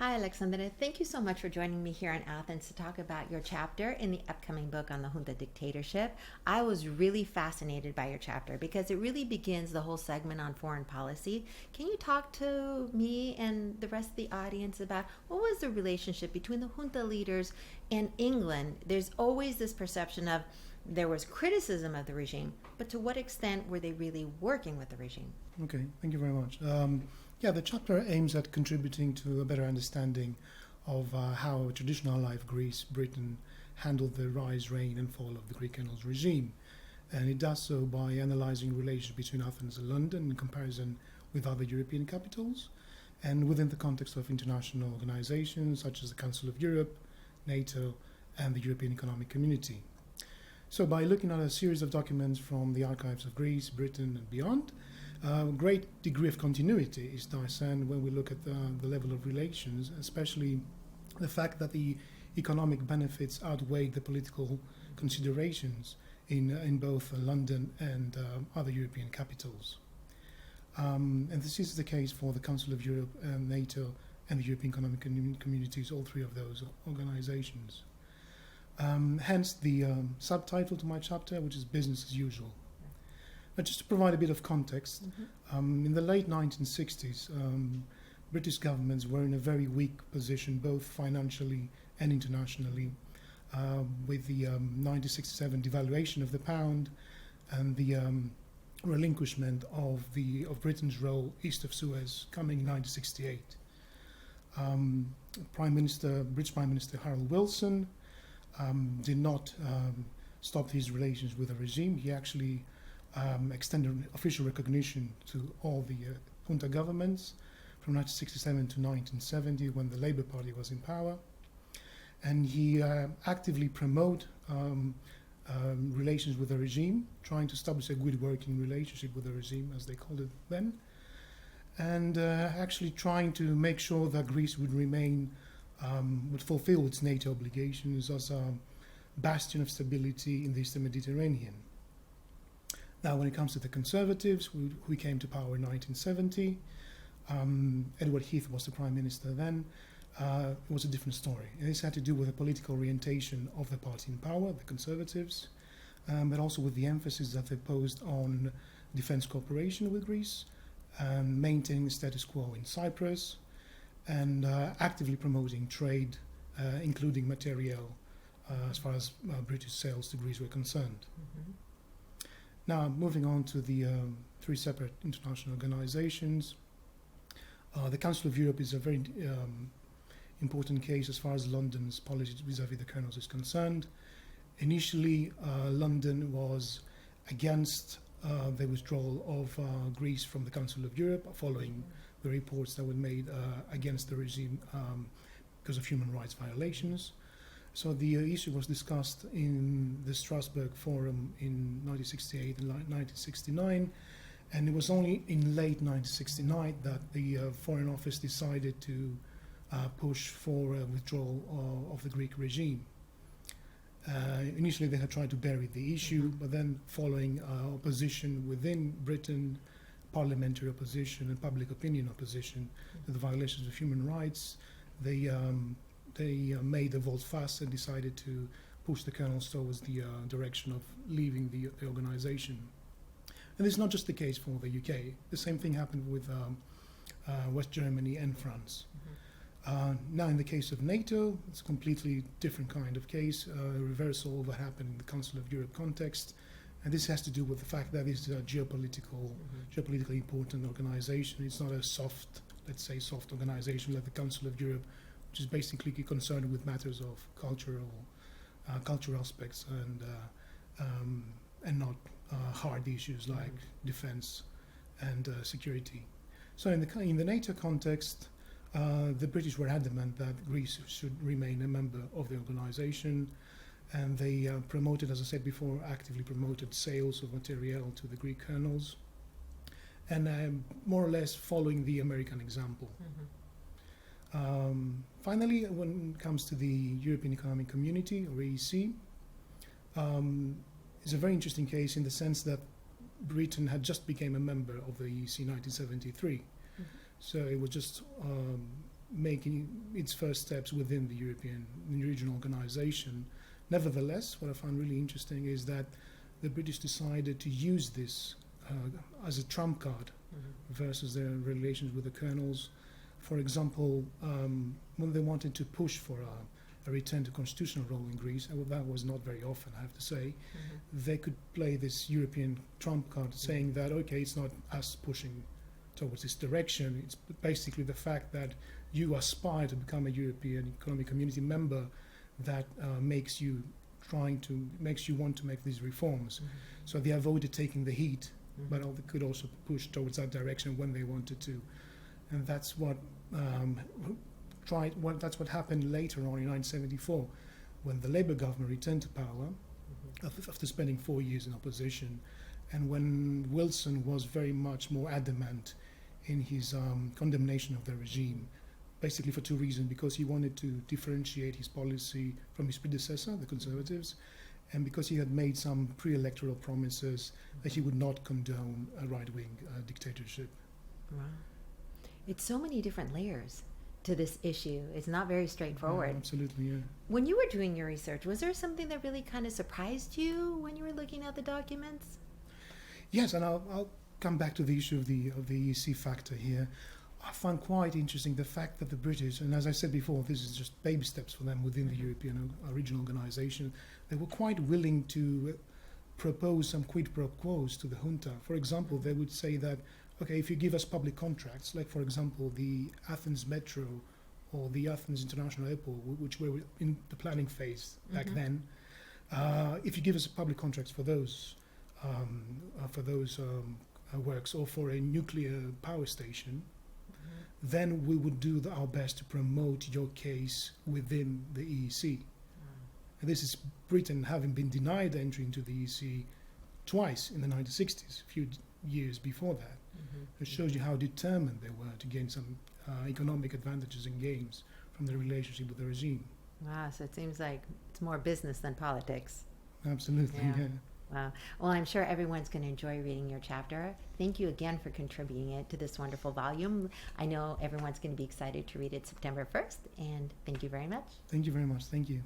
Hi, Alexandra. Thank you so much for joining me here in Athens to talk about your chapter in the upcoming book on the Junta dictatorship. I was really fascinated by your chapter because it really begins the whole segment on foreign policy. Can you talk to me and the rest of the audience about what was the relationship between the Junta leaders and England? There's always this perception of there was criticism of the regime, but to what extent were they really working with the regime? Okay, thank you very much. The chapter aims at contributing to a better understanding of how a traditional life Greece, Britain, handled the rise, reign and fall of the Greek colonial regime. And it does so by analysing relations between Athens and London in comparison with other European capitals and within the context of international organisations such as the Council of Europe, NATO and the European Economic Community. So by looking at a series of documents from the archives of Greece, Britain and beyond, a great degree of continuity is discerned when we look at the level of relations, especially the fact that the economic benefits outweigh the political considerations in both London and other European capitals. And this is the case for the Council of Europe and NATO and the European Economic Communities, all three of those organizations. Hence the subtitle to my chapter, which is Business as Usual. Now, just to provide a bit of context, in the late 1960s, British governments were in a very weak position, both financially and internationally, with the 1967 devaluation of the pound and the relinquishment of Britain's role east of Suez coming in 1968. British Prime Minister Harold Wilson did not stop his relations with the regime. He actually extended official recognition to all the junta governments from 1967 to 1970 when the Labour Party was in power. And he actively promoted relations with the regime, trying to establish a good working relationship with the regime, as they called it then, and actually trying to make sure that Greece would would fulfill its NATO obligations as a bastion of stability in the Eastern Mediterranean. Now, when it comes to the Conservatives, who came to power in 1970, Edward Heath was the Prime Minister then. It was a different story. And this had to do with the political orientation of the party in power, the Conservatives, but also with the emphasis that they posed on defence cooperation with Greece, maintaining the status quo in Cyprus, and actively promoting trade, including materiel, as far as British sales to Greece were concerned. Mm-hmm. Now, moving on to the three separate international organizations. The Council of Europe is a very important case as far as London's policy vis-à-vis the colonies is concerned. Initially, London was against the withdrawal of Greece from the Council of Europe following the reports that were made against the regime because of human rights violations. So the issue was discussed in the Strasbourg Forum in 1968 and 1969, and it was only in late 1969 that the Foreign Office decided to push for a withdrawal of the Greek regime. Initially they had tried to bury the issue, but then following opposition within Britain, parliamentary opposition and public opinion opposition to the violations of human rights, they made the vote fast and decided to push the colonels towards the direction of leaving the organization. And this is not just the case for the UK. The same thing happened with West Germany and France. Now in the case of NATO, it's a completely different kind of case, a reversal of what happened in the Council of Europe context. And this has to do with the fact that it's a geopolitically important organization. It's not a soft organization like the Council of Europe, which is basically concerned with matters of cultural aspects and not hard issues like defense and security. So in the NATO context, the British were adamant that Greece should remain a member of the organization, and they promoted, as I said before, actively promoted sales of materiel to the Greek colonels, and more or less following the American example. Finally, when it comes to the European Economic Community, or EEC, it's a very interesting case in the sense that Britain had just become a member of the EEC in 1973. So it was just making its first steps within the European regional organization. Nevertheless, what I found really interesting is that the British decided to use this as a trump card versus their relations with the colonels. For example, when they wanted to push for a return to constitutional role in Greece, and that was not very often, I have to say, they could play this European trump card saying that, okay, it's not us pushing towards this direction, it's basically the fact that you aspire to become a European Economic Community member that makes you want to make these reforms. So they avoided taking the heat, but they could also push towards that direction when they wanted to. And that's what that's what happened later on in 1974, when the Labour government returned to power after spending 4 years in opposition, and when Wilson was very much more adamant in his condemnation of the regime, basically for two reasons: because he wanted to differentiate his policy from his predecessor, the Conservatives, and because he had made some pre-electoral promises that he would not condone a right-wing dictatorship. Wow. It's so many different layers to this issue. It's not very straightforward. Absolutely, yeah. When you were doing your research, was there something that really kind of surprised you when you were looking at the documents? Yes, and I'll come back to the issue of the EEC factor here. I found quite interesting the fact that the British, and as I said before, this is just baby steps for them within the European regional organization, they were quite willing to propose some quid pro quos to the junta. For example, they would say that, okay, if you give us public contracts, like for example the Athens Metro or the Athens International Airport, which were in the planning phase back then, if you give us public contracts for those works, or for a nuclear power station, then we would do our best to promote your case within the EEC. And this is Britain having been denied entry into the EEC twice in the 1960s, a few years before that. It shows you how determined they were to gain some economic advantages and gains from the relationship with the regime. Wow, so it seems like it's more business than politics. Absolutely, yeah. Wow. Well, I'm sure everyone's going to enjoy reading your chapter. Thank you again for contributing it to this wonderful volume. I know everyone's going to be excited to read it September 1st, and thank you very much. Thank you very much. Thank you.